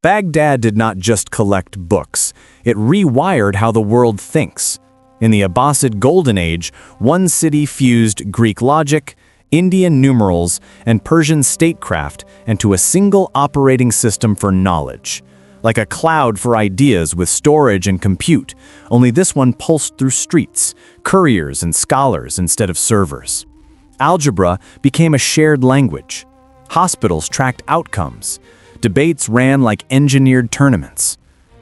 Baghdad did not just collect books, it rewired how the world thinks. In the Abbasid Golden Age, one city fused Greek logic, Indian numerals, and Persian statecraft into a single operating system for knowledge. Like a cloud for ideas with storage and compute, only this one pulsed through streets, couriers and scholars instead of servers. Algebra became a shared language. Hospitals tracked outcomes. Debates ran like engineered tournaments.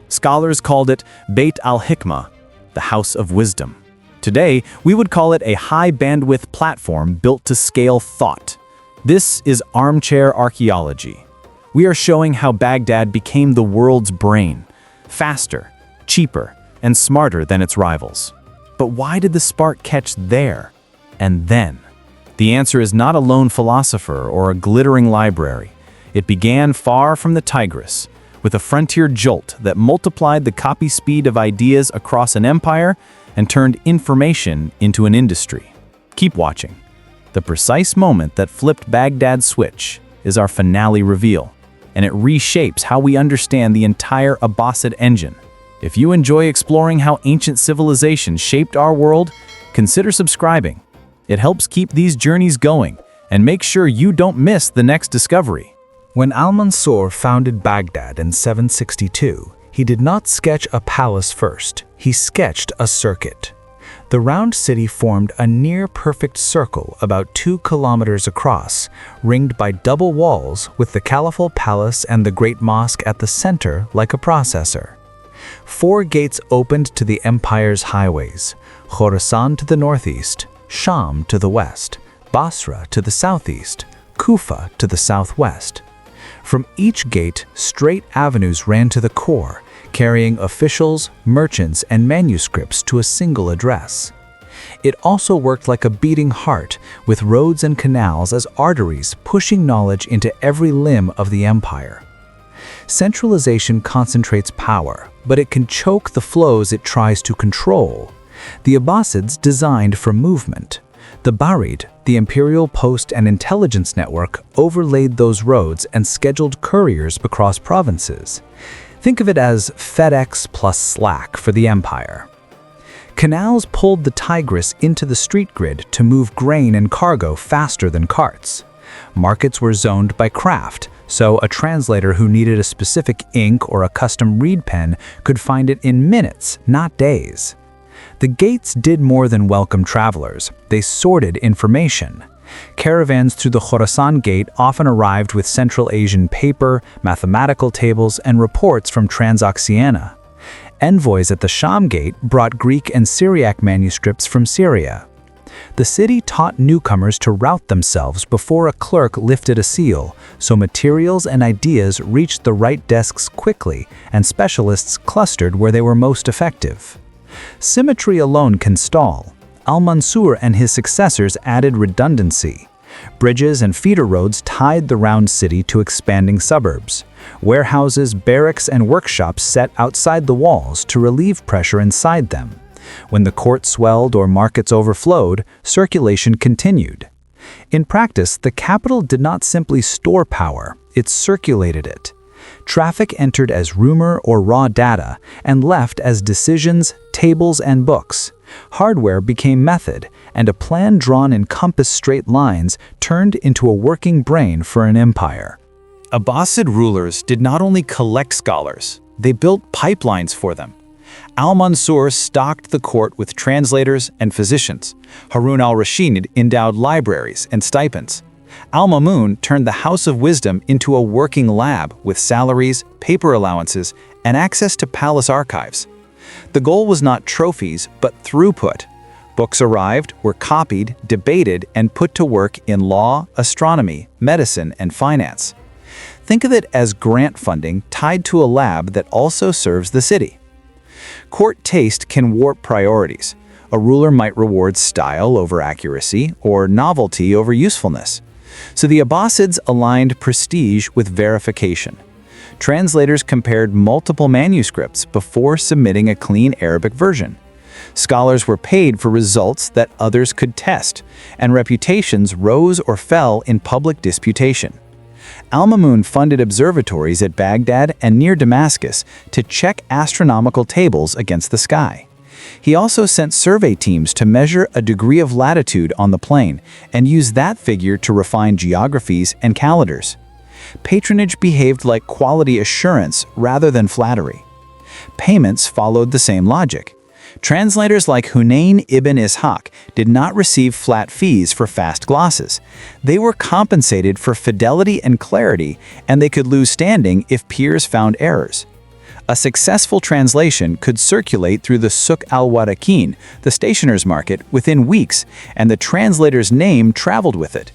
Scholars called it Beit al-Hikmah, the House of Wisdom. Today, we would call it a high-bandwidth platform built to scale thought. This is Armchair Archaeology. We are showing how Baghdad became the world's brain, faster, cheaper, and smarter than its rivals. But why did the spark catch there and then? The answer is not a lone philosopher or a glittering library. It began far from the Tigris, with a frontier jolt that multiplied the copy speed of ideas across an empire and turned information into an industry. Keep watching. The precise moment that flipped Baghdad's switch is our finale reveal, and it reshapes how we understand the entire Abbasid engine. If you enjoy exploring how ancient civilizations shaped our world, consider subscribing. It helps keep these journeys going, and make sure you don't miss the next discovery. When Al-Mansur founded Baghdad in 762, he did not sketch a palace first, he sketched a circuit. The round city formed a near-perfect circle about 2 kilometers across, ringed by double walls with the Caliphal palace and the Great Mosque at the center like a processor. 4 gates opened to the empire's highways: Khorasan to the northeast, Sham to the west, Basra to the southeast, Kufa to the southwest. From each gate, straight avenues ran to the core, carrying officials, merchants, and manuscripts to a single address. It also worked like a beating heart, with roads and canals as arteries pushing knowledge into every limb of the empire. Centralization concentrates power, but it can choke the flows it tries to control. The Abbasids designed for movement. The Barid, the imperial post and intelligence network, overlaid those roads and scheduled couriers across provinces. Think of it as FedEx plus Slack for the empire. Canals pulled the Tigris into the street grid to move grain and cargo faster than carts. Markets were zoned by craft, so a translator who needed a specific ink or a custom reed pen could find it in minutes, not days. The gates did more than welcome travelers. They sorted information. Caravans through the Khorasan gate often arrived with Central Asian paper, mathematical tables, and reports from Transoxiana. Envoys at the Sham gate brought Greek and Syriac manuscripts from Syria. The city taught newcomers to route themselves before a clerk lifted a seal, so materials and ideas reached the right desks quickly and specialists clustered where they were most effective. Symmetry alone can stall. Al-Mansur and his successors added redundancy. Bridges and feeder roads tied the round city to expanding suburbs. Warehouses, barracks, and workshops set outside the walls to relieve pressure inside them. When the court swelled or markets overflowed, circulation continued. In practice, the capital did not simply store power, it circulated it. Traffic entered as rumor or raw data and left as decisions, tables, and books. Hardware became method, and a plan drawn in compass straight lines turned into a working brain for an empire. Abbasid rulers did not only collect scholars, they built pipelines for them. Al-Mansur stocked the court with translators and physicians. Harun al-Rashid endowed libraries and stipends. Al-Mamun turned the House of Wisdom into a working lab with salaries, paper allowances, and access to palace archives. The goal was not trophies, but throughput. Books arrived, were copied, debated, and put to work in law, astronomy, medicine, and finance. Think of it as grant funding tied to a lab that also serves the city. Court taste can warp priorities. A ruler might reward style over accuracy or novelty over usefulness. So the Abbasids aligned prestige with verification. Translators compared multiple manuscripts before submitting a clean Arabic version. Scholars were paid for results that others could test, and reputations rose or fell in public disputation. Al-Ma'mun funded observatories at Baghdad and near Damascus to check astronomical tables against the sky. He also sent survey teams to measure a degree of latitude on the plain and use that figure to refine geographies and calendars. Patronage behaved like quality assurance rather than flattery. Payments followed the same logic. Translators like Hunayn ibn Ishaq did not receive flat fees for fast glosses. They were compensated for fidelity and clarity, and they could lose standing if peers found errors. A successful translation could circulate through the Suq al-Warakin, the stationer's market, within weeks, and the translator's name traveled with it.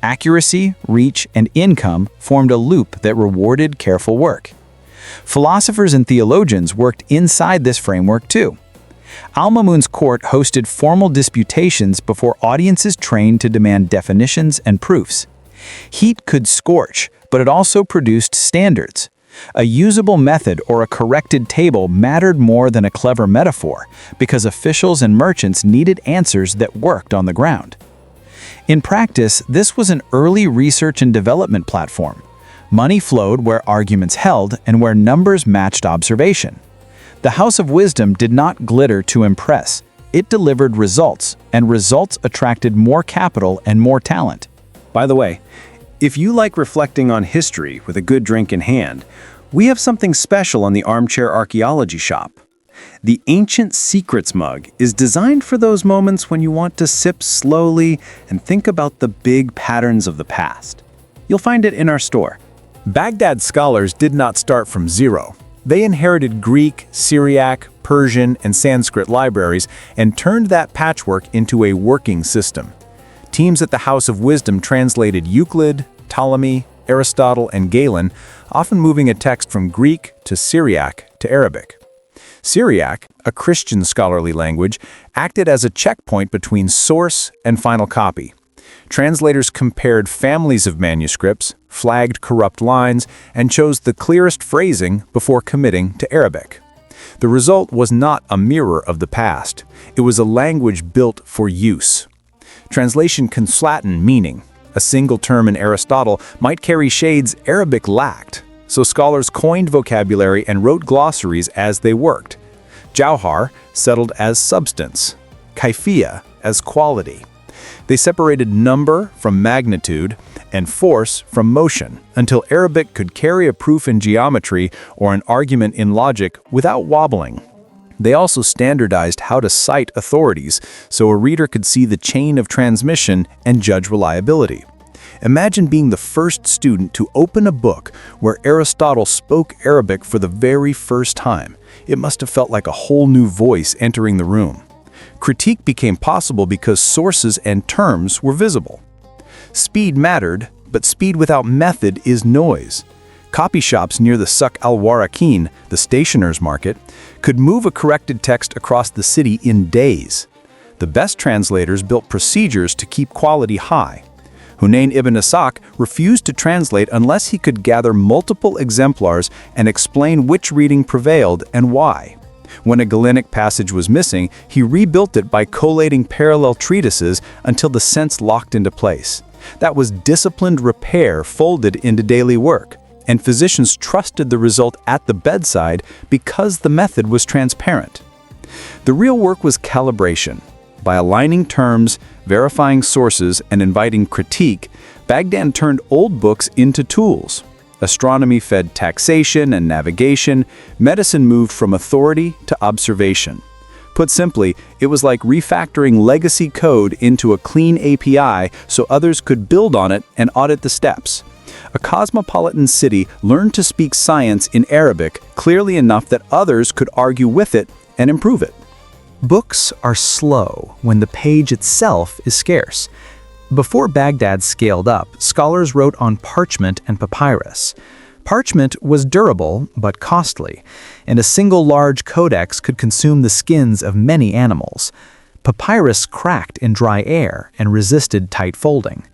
Accuracy, reach, and income formed a loop that rewarded careful work. Philosophers and theologians worked inside this framework too. Al-Ma'mun's court hosted formal disputations before audiences trained to demand definitions and proofs. Heat could scorch, but it also produced standards. A usable method or a corrected table mattered more than a clever metaphor, because officials and merchants needed answers that worked on the ground. In practice, this was an early research and development platform. Money flowed where arguments held and where numbers matched observation. The House of Wisdom did not glitter to impress. It delivered results, and results attracted more capital and more talent. By the way, if you like reflecting on history with a good drink in hand, we have something special on the Armchair Archaeology shop. The Ancient Secrets mug is designed for those moments when you want to sip slowly and think about the big patterns of the past. You'll find it in our store. Baghdad scholars did not start from zero. They inherited Greek, Syriac, Persian, and Sanskrit libraries and turned that patchwork into a working system. Teams at the House of Wisdom translated Euclid, Ptolemy, Aristotle, and Galen, often moving a text from Greek to Syriac to Arabic. Syriac, a Christian scholarly language, acted as a checkpoint between source and final copy. Translators compared families of manuscripts, flagged corrupt lines, and chose the clearest phrasing before committing to Arabic. The result was not a mirror of the past. It was a language built for use. Translation can flatten meaning. A single term in Aristotle might carry shades Arabic lacked, so scholars coined vocabulary and wrote glossaries as they worked. Jawhar settled as substance, kaifiya as quality. They separated number from magnitude and force from motion until Arabic could carry a proof in geometry or an argument in logic without wobbling. They also standardized how to cite authorities so a reader could see the chain of transmission and judge reliability. Imagine being the first student to open a book where Aristotle spoke Arabic for the very first time. It must have felt like a whole new voice entering the room. Critique became possible because sources and terms were visible. Speed mattered, but speed without method is noise. Copy shops near the Suq al-Warakin, the stationer's market, could move a corrected text across the city in days. The best translators built procedures to keep quality high. Hunayn ibn Ishaq refused to translate unless he could gather multiple exemplars and explain which reading prevailed and why. When a Galenic passage was missing, he rebuilt it by collating parallel treatises until the sense locked into place. That was disciplined repair folded into daily work, and physicians trusted the result at the bedside because the method was transparent. The real work was calibration. By aligning terms, verifying sources, and inviting critique, Baghdad turned old books into tools. Astronomy fed taxation and navigation. Medicine moved from authority to observation. Put simply, it was like refactoring legacy code into a clean API so others could build on it and audit the steps. A cosmopolitan city learned to speak science in Arabic clearly enough that others could argue with it and improve it. Books are slow when the page itself is scarce. Before Baghdad scaled up, scholars wrote on parchment and papyrus. Parchment was durable but costly, and a single large codex could consume the skins of many animals. Papyrus cracked in dry air and resisted tight folding.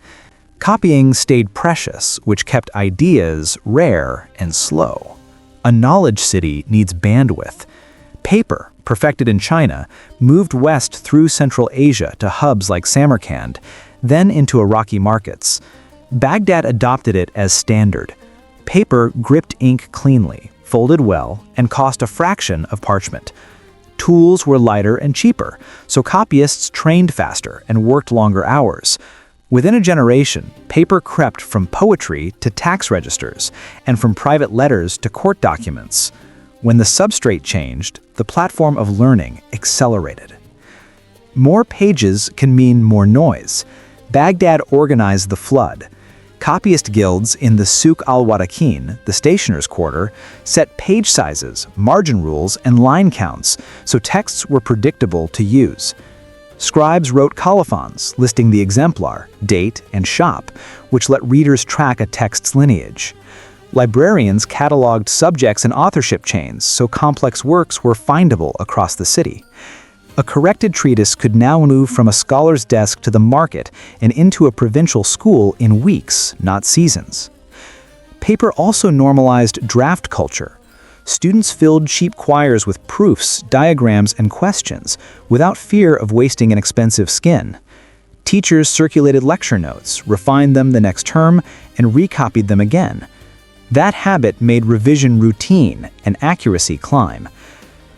Copying stayed precious, which kept ideas rare and slow. A knowledge city needs bandwidth. Paper, perfected in China, moved west through Central Asia to hubs like Samarkand, then into Iraqi markets. Baghdad adopted it as standard. Paper gripped ink cleanly, folded well, and cost a fraction of parchment. Tools were lighter and cheaper, so copyists trained faster and worked longer hours. Within a generation, paper crept from poetry to tax registers, and from private letters to court documents. When the substrate changed, the platform of learning accelerated. More pages can mean more noise. Baghdad organized the flood. Copyist guilds in the Souk al-Warakin, the stationer's quarter, set page sizes, margin rules, and line counts, so texts were predictable to use. Scribes wrote colophons, listing the exemplar, date, and shop, which let readers track a text's lineage. Librarians cataloged subjects and authorship chains, so complex works were findable across the city. A corrected treatise could now move from a scholar's desk to the market and into a provincial school in weeks, not seasons. Paper also normalized draft culture. Students filled cheap quires with proofs, diagrams, and questions, without fear of wasting an expensive skin. Teachers circulated lecture notes, refined them the next term, and recopied them again. That habit made revision routine and accuracy climb.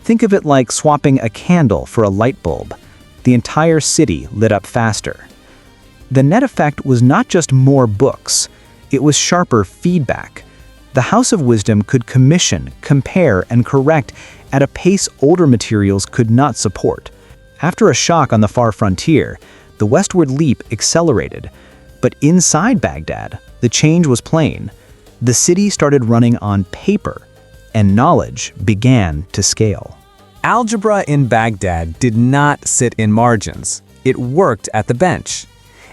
Think of it like swapping a candle for a light bulb. The entire city lit up faster. The net effect was not just more books, it was sharper feedback. The House of Wisdom could commission, compare, and correct at a pace older materials could not support. After a shock on the far frontier, the westward leap accelerated. But inside Baghdad, the change was plain. The city started running on paper, and knowledge began to scale. Algebra in Baghdad did not sit in margins. It worked at the bench.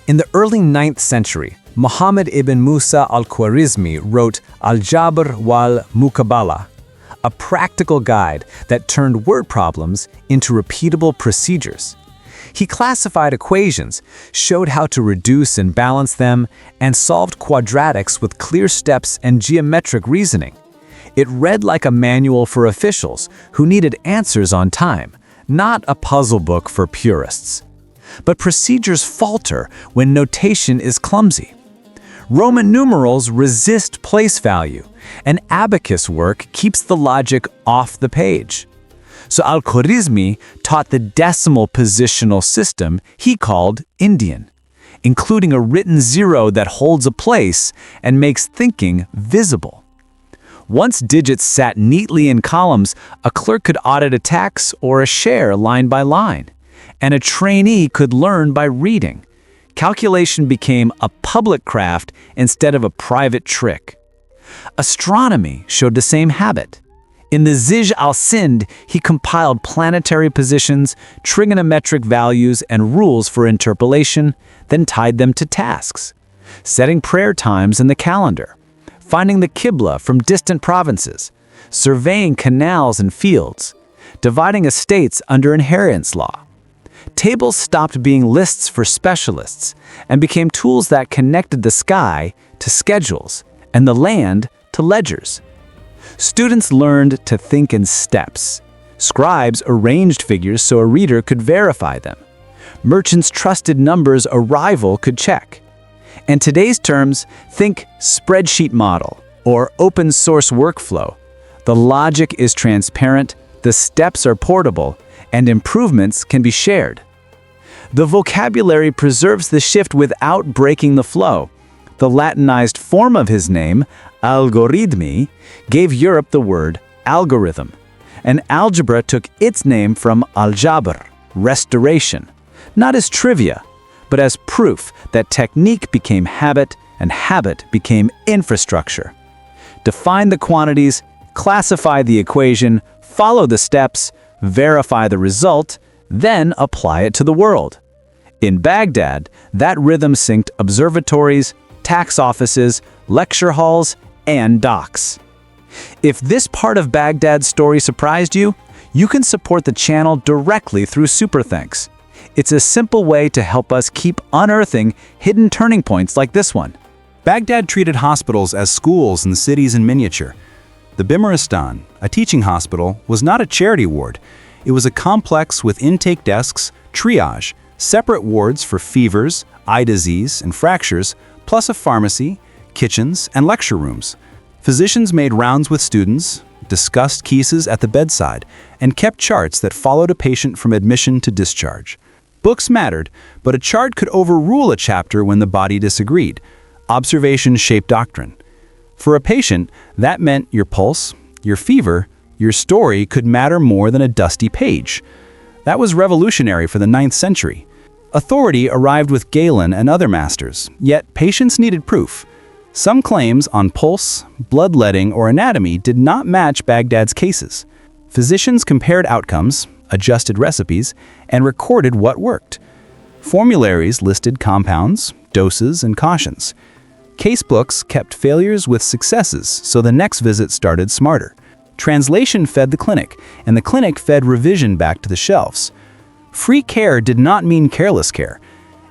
In the early 9th century, Muhammad ibn Mūsā Al-Khwārizmī wrote Algebra wal Muqabala, a practical guide that turned word problems into repeatable procedures. He classified equations, showed how to reduce and balance them, and solved quadratics with clear steps and geometric reasoning. It read like a manual for officials who needed answers on time, not a puzzle book for purists. But procedures falter when notation is clumsy. Roman numerals resist place value, and abacus work keeps the logic off the page. So Al-Khwarizmi taught the decimal positional system he called Indian, including a written zero that holds a place and makes thinking visible. Once digits sat neatly in columns, a clerk could audit a tax or a share line by line, and a trainee could learn by reading. Calculation became a public craft instead of a private trick. Astronomy showed the same habit. In the Zij al-Sind, he compiled planetary positions, trigonometric values, and rules for interpolation, then tied them to tasks, setting prayer times in the calendar, finding the Qibla from distant provinces, surveying canals and fields, dividing estates under inheritance law. Tables stopped being lists for specialists and became tools that connected the sky to schedules and the land to ledgers. Students learned to think in steps. Scribes arranged figures so a reader could verify them. Merchants trusted numbers a rival could check. In today's terms, think spreadsheet model or open source workflow. The logic is transparent, the steps are portable, and improvements can be shared. The vocabulary preserves the shift without breaking the flow. The Latinized form of his name, Al-Khwārizmī, gave Europe the word algorithm, and algebra took its name from Al-Jabr, restoration, not as trivia, but as proof that technique became habit and habit became infrastructure. Define the quantities, classify the equation, follow the steps, verify the result, then apply it to the world. In Baghdad, that rhythm synced observatories, tax offices, lecture halls, and docks. If this part of Baghdad's story surprised you, you can support the channel directly through Super Thanks. It's a simple way to help us keep unearthing hidden turning points like this one. Baghdad treated hospitals as schools and cities in miniature. The Bimaristan, a teaching hospital, was not a charity ward. It was a complex with intake desks, triage, separate wards for fevers, eye disease, and fractures, plus a pharmacy, kitchens, and lecture rooms. Physicians made rounds with students, discussed cases at the bedside, and kept charts that followed a patient from admission to discharge. Books mattered, but a chart could overrule a chapter when the body disagreed. Observation shaped doctrine. For a patient, that meant your pulse, your fever, your story could matter more than a dusty page. That was revolutionary for the 9th century. Authority arrived with Galen and other masters, yet patients needed proof. Some claims on pulse, bloodletting, or anatomy did not match Baghdad's cases. Physicians compared outcomes, adjusted recipes, and recorded what worked. Formularies listed compounds, doses, and cautions. Casebooks kept failures with successes, so the next visit started smarter. Translation fed the clinic, and the clinic fed revision back to the shelves. Free care did not mean careless care.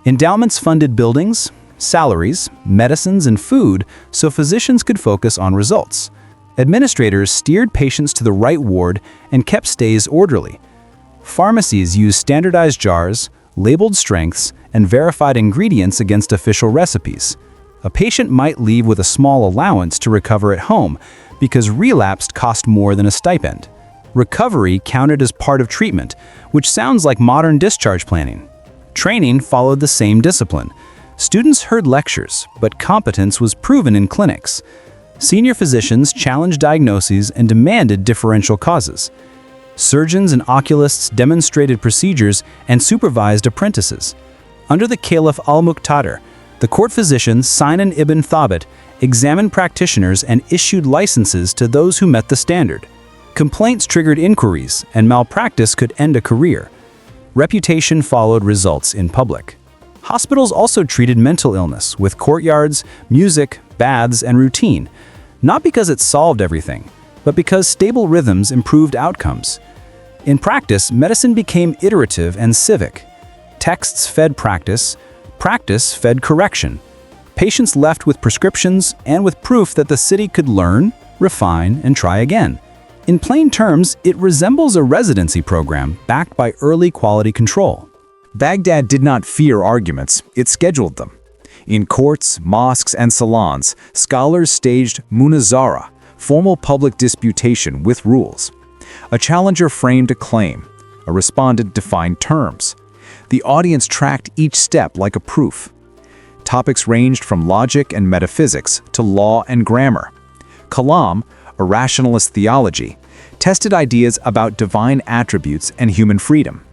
Endowments funded buildings, salaries, medicines, and food so physicians could focus on results. Administrators steered patients to the right ward and kept stays orderly. Pharmacies used standardized jars, labeled strengths, and verified ingredients against official recipes. A patient might leave with a small allowance to recover at home because relapse cost more than a stipend. Recovery counted as part of treatment, which sounds like modern discharge planning. Training followed the same discipline. Students heard lectures, but competence was proven in clinics. Senior physicians challenged diagnoses and demanded differential causes. Surgeons and oculists demonstrated procedures and supervised apprentices. Under the Caliph al-Muqtadir, the court physician Sinan ibn Thabit examined practitioners and issued licenses to those who met the standard. Complaints triggered inquiries, and malpractice could end a career. Reputation followed results in public. Hospitals also treated mental illness with courtyards, music, baths, and routine, not because it solved everything, but because stable rhythms improved outcomes. In practice, medicine became iterative and civic. Texts fed practice, practice fed correction. Patients left with prescriptions and with proof that the city could learn, refine, and try again. In plain terms, it resembles a residency program backed by early quality control. Baghdad did not fear arguments, it scheduled them. In courts, mosques, and salons, scholars staged munazara, formal public disputation with rules. A challenger framed a claim, a respondent defined terms. The audience tracked each step like a proof. Topics ranged from logic and metaphysics to law and grammar. Kalam, a rationalist theology, tested ideas about divine attributes and human freedom.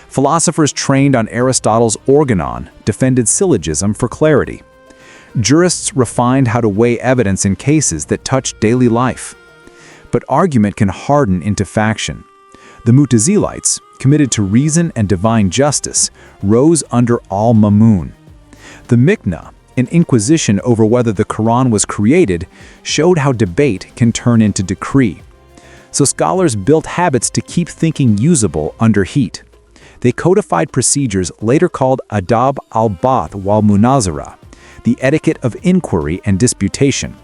Philosophers trained on Aristotle's organon defended syllogism for clarity. Jurists refined how to weigh evidence in cases that touched daily life. But argument can harden into faction. The Mu'tazilites, committed to reason and divine justice, rose under al-Ma'mun. The Mikna, an inquisition over whether the Quran was created, showed how debate can turn into decree. So scholars built habits to keep thinking usable under heat. They codified procedures later called adab al-bath wal munazara, the etiquette of inquiry and disputation.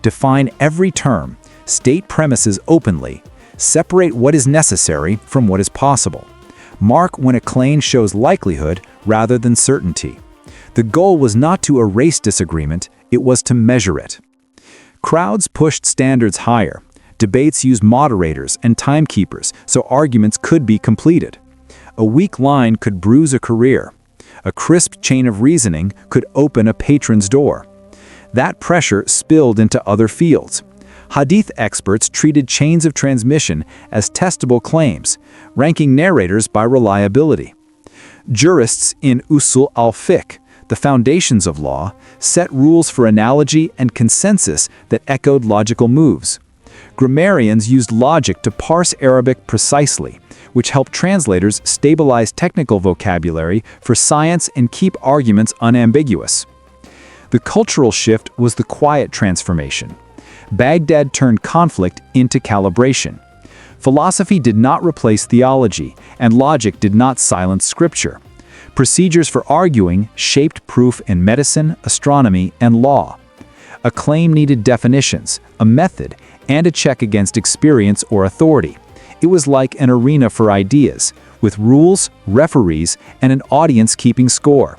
Define every term, state premises openly, separate what is necessary from what is possible. Mark when a claim shows likelihood rather than certainty. The goal was not to erase disagreement, it was to measure it. Crowds pushed standards higher. Debates used moderators and timekeepers so arguments could be completed. A weak line could bruise a career. A crisp chain of reasoning could open a patron's door. That pressure spilled into other fields. Hadith experts treated chains of transmission as testable claims, ranking narrators by reliability. Jurists in Usul al-Fiqh, the foundations of law, set rules for analogy and consensus that echoed logical moves. Grammarians used logic to parse Arabic precisely, which helped translators stabilize technical vocabulary for science and keep arguments unambiguous. The cultural shift was the quiet transformation. Baghdad turned conflict into calibration. Philosophy did not replace theology, and logic did not silence scripture. Procedures for arguing shaped proof in medicine, astronomy, and law. A claim needed definitions, a method, and a check against experience or authority. It was like an arena for ideas, with rules, referees, and an audience keeping score.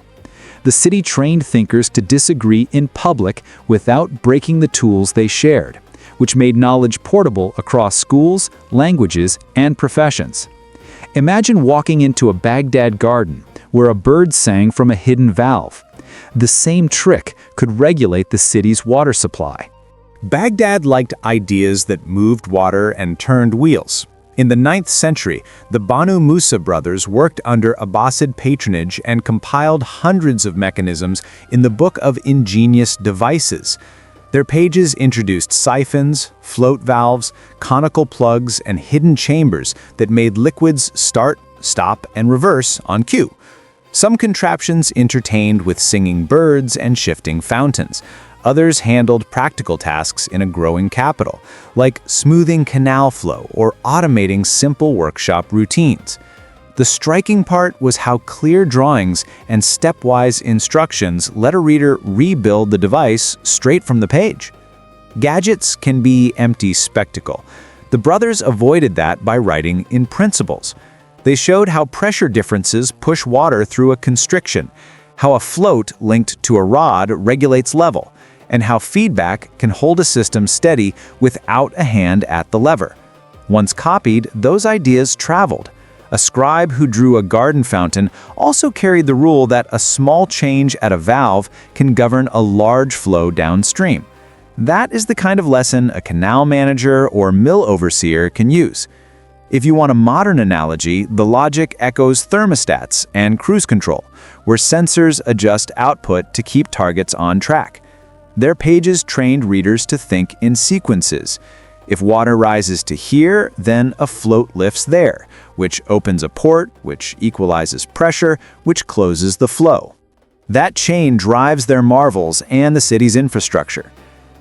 The city trained thinkers to disagree in public without breaking the tools they shared, which made knowledge portable across schools, languages, and professions. Imagine walking into a Baghdad garden where a bird sang from a hidden valve. The same trick could regulate the city's water supply. Baghdad liked ideas that moved water and turned wheels. In the 9th century, the Banū Mūsā brothers worked under Abbasid patronage and compiled hundreds of mechanisms in the Book of Ingenious Devices. Their pages introduced siphons, float valves, conical plugs, and hidden chambers that made liquids start, stop, and reverse on cue. Some contraptions entertained with singing birds and shifting fountains. Others handled practical tasks in a growing capital, like smoothing canal flow or automating simple workshop routines. The striking part was how clear drawings and stepwise instructions let a reader rebuild the device straight from the page. Gadgets can be empty spectacle. The brothers avoided that by writing in principles. They showed how pressure differences push water through a constriction, how a float linked to a rod regulates level, and how feedback can hold a system steady without a hand at the lever. Once copied, those ideas traveled. A scribe who drew a garden fountain also carried the rule that a small change at a valve can govern a large flow downstream. That is the kind of lesson a canal manager or mill overseer can use. If you want a modern analogy, the logic echoes thermostats and cruise control, where sensors adjust output to keep targets on track. Their pages trained readers to think in sequences. If water rises to here, then a float lifts there, which opens a port, which equalizes pressure, which closes the flow. That chain drives their marvels and the city's infrastructure.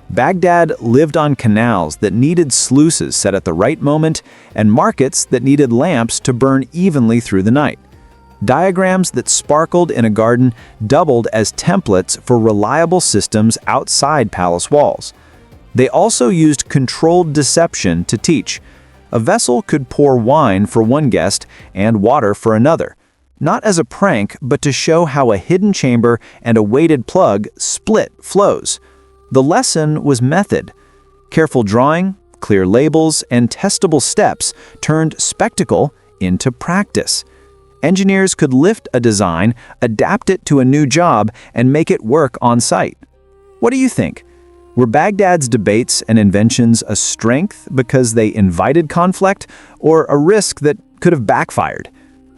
Baghdad lived on canals that needed sluices set at the right moment and markets that needed lamps to burn evenly through the night. Diagrams that sparkled in a garden doubled as templates for reliable systems outside palace walls. They also used controlled deception to teach. A vessel could pour wine for one guest and water for another, not as a prank, but to show how a hidden chamber and a weighted plug split flows. The lesson was method. Careful drawing, clear labels, and testable steps turned spectacle into practice. Engineers could lift a design, adapt it to a new job, and make it work on site. What do you think? Were Baghdad's debates and inventions a strength because they invited conflict, or a risk that could have backfired?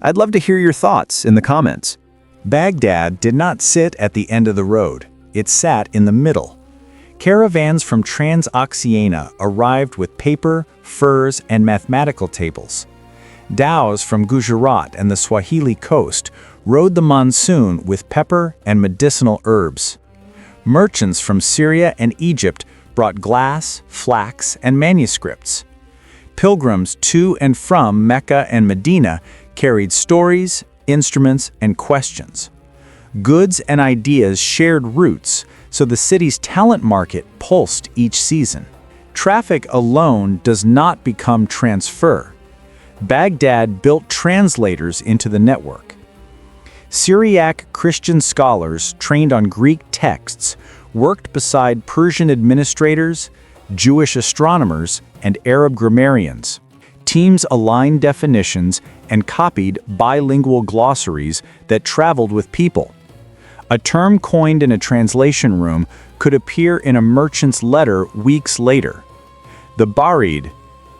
I'd love to hear your thoughts in the comments. Baghdad did not sit at the end of the road. It sat in the middle. Caravans from Transoxiana arrived with paper, furs, and mathematical tables. Dhows from Gujarat and the Swahili coast rode the monsoon with pepper and medicinal herbs. Merchants from Syria and Egypt brought glass, flax, and manuscripts. Pilgrims to and from Mecca and Medina carried stories, instruments, and questions. Goods and ideas shared routes, so the city's talent market pulsed each season. Traffic alone does not become transfer. Baghdad built translators into the network. Syriac Christian scholars trained on Greek texts worked beside Persian administrators, Jewish astronomers, and Arab grammarians. Teams aligned definitions and copied bilingual glossaries that traveled with people. A term coined in a translation room could appear in a merchant's letter weeks later. The Barid,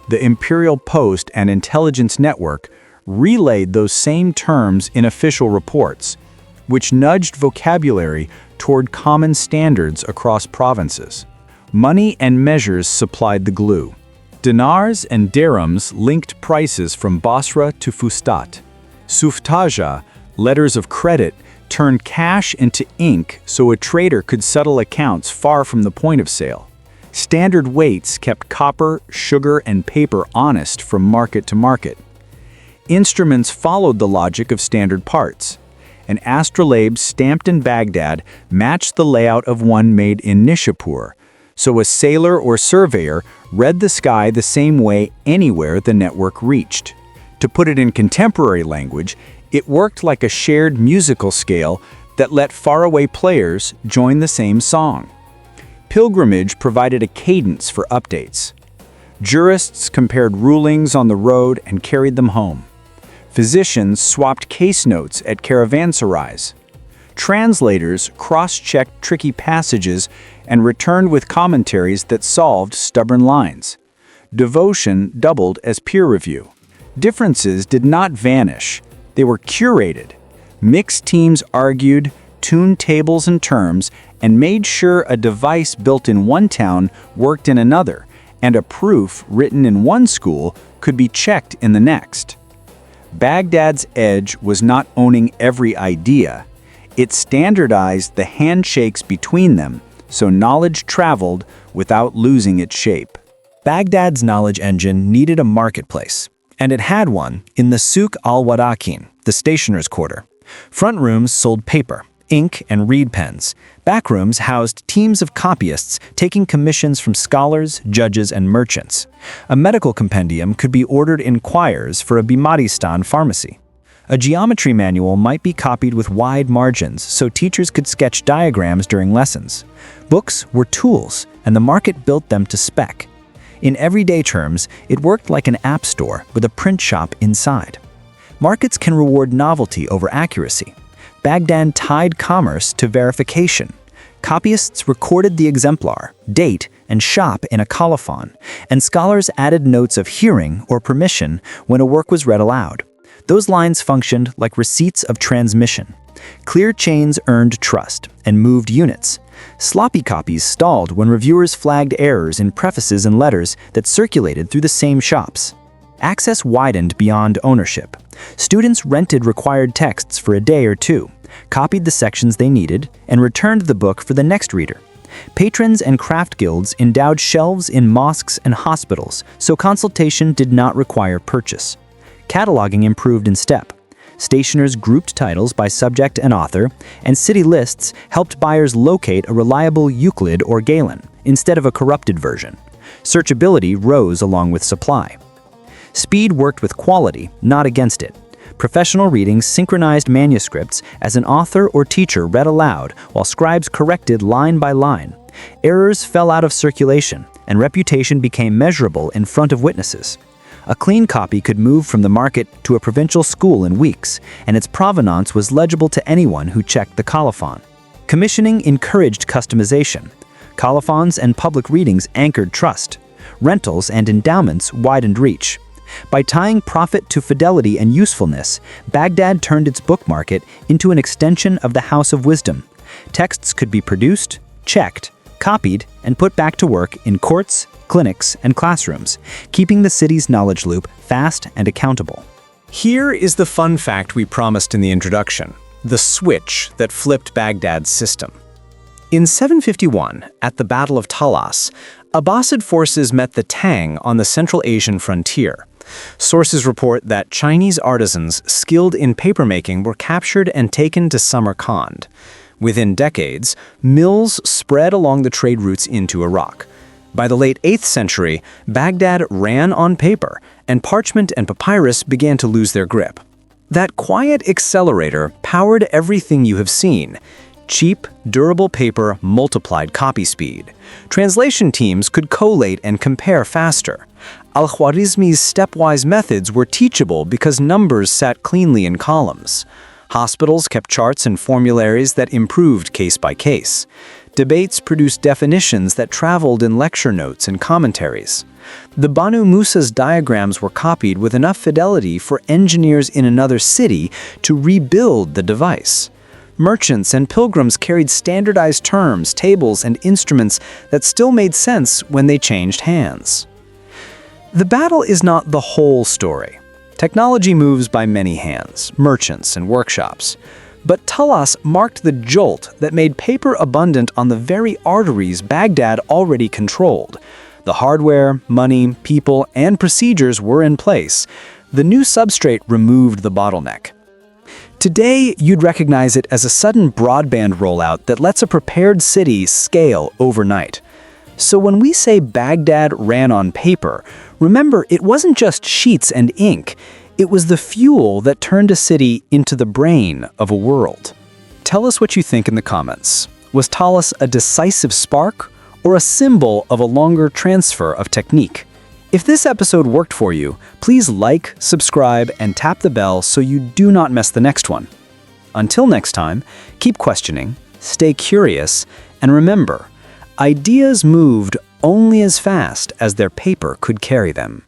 the Imperial Post and Intelligence Network, relayed those same terms in official reports, which nudged vocabulary toward common standards across provinces. Money and measures supplied the glue. Dinars and dirhams linked prices from Basra to Fustat. Suftaja, letters of credit, turned cash into ink so a trader could settle accounts far from the point of sale. Standard weights kept copper, sugar, and paper honest from market to market. Instruments followed the logic of standard parts. An astrolabe stamped in Baghdad matched the layout of one made in Nishapur, so a sailor or surveyor read the sky the same way anywhere the network reached. To put it in contemporary language, it worked like a shared musical scale that let faraway players join the same song. Pilgrimage provided a cadence for updates. Jurists compared rulings on the road and carried them home. Physicians swapped case notes at caravanserais. Translators cross-checked tricky passages and returned with commentaries that solved stubborn lines. Devotion doubled as peer review. Differences did not vanish. They were curated. Mixed teams argued, tuned tables and terms, and made sure a device built in one town worked in another, and a proof written in one school could be checked in the next. Baghdad's edge was not owning every idea. It standardized the handshakes between them, so knowledge traveled without losing its shape. Baghdad's knowledge engine needed a marketplace, and it had one in the Souk al-Warakin, the stationer's quarter. Front rooms sold paper, ink, and reed pens. Back rooms housed teams of copyists taking commissions from scholars, judges, and merchants. A medical compendium could be ordered in quires for a Bimaristan pharmacy. A geometry manual might be copied with wide margins so teachers could sketch diagrams during lessons. Books were tools, and the market built them to spec. In everyday terms, it worked like an app store with a print shop inside. Markets can reward novelty over accuracy. Baghdad tied commerce to verification. Copyists recorded the exemplar, date, and shop in a colophon, and scholars added notes of hearing or permission when a work was read aloud. Those lines functioned like receipts of transmission. Clear chains earned trust and moved units. Sloppy copies stalled when reviewers flagged errors in prefaces and letters that circulated through the same shops. Access widened beyond ownership. Students rented required texts for a day or two, copied the sections they needed, and returned the book for the next reader. Patrons and craft guilds endowed shelves in mosques and hospitals, so consultation did not require purchase. Cataloging improved in step. Stationers grouped titles by subject and author, and city lists helped buyers locate a reliable Euclid or Galen instead of a corrupted version. Searchability rose along with supply. Speed worked with quality, not against it. Professional readings synchronized manuscripts as an author or teacher read aloud while scribes corrected line by line. Errors fell out of circulation, and reputation became measurable in front of witnesses. A clean copy could move from the market to a provincial school in weeks, and its provenance was legible to anyone who checked the colophon. Commissioning encouraged customization. Colophons and public readings anchored trust. Rentals and endowments widened reach. By tying profit to fidelity and usefulness, Baghdad turned its book market into an extension of the House of Wisdom. Texts could be produced, checked, copied, and put back to work in courts, clinics, and classrooms, keeping the city's knowledge loop fast and accountable. Here is the fun fact we promised in the introduction, the switch that flipped Baghdad's system. In 751, at the Battle of Talas, Abbasid forces met the Tang on the Central Asian frontier. Sources report that Chinese artisans skilled in papermaking were captured and taken to Samarkand. Within decades, mills spread along the trade routes into Iraq. By the late 8th century, Baghdad ran on paper, and parchment and papyrus began to lose their grip. That quiet accelerator powered everything you have seen. Cheap, durable paper multiplied copy speed. Translation teams could collate and compare faster. Al-Khwarizmi's stepwise methods were teachable because numbers sat cleanly in columns. Hospitals kept charts and formularies that improved case by case. Debates produced definitions that traveled in lecture notes and commentaries. The Banū Mūsā's diagrams were copied with enough fidelity for engineers in another city to rebuild the device. Merchants and pilgrims carried standardized terms, tables, and instruments that still made sense when they changed hands. The battle is not the whole story. Technology moves by many hands, merchants, and workshops. But Talas marked the jolt that made paper abundant on the very arteries Baghdad already controlled. The hardware, money, people, and procedures were in place. The new substrate removed the bottleneck. Today, you'd recognize it as a sudden broadband rollout that lets a prepared city scale overnight. So when we say Baghdad ran on paper, remember it wasn't just sheets and ink. It was the fuel that turned a city into the brain of a world. Tell us what you think in the comments. Was Talus a decisive spark or a symbol of a longer transfer of technique? If this episode worked for you, please like, subscribe, and tap the bell so you do not miss the next one. Until next time, keep questioning, stay curious, and remember, ideas moved only as fast as their paper could carry them.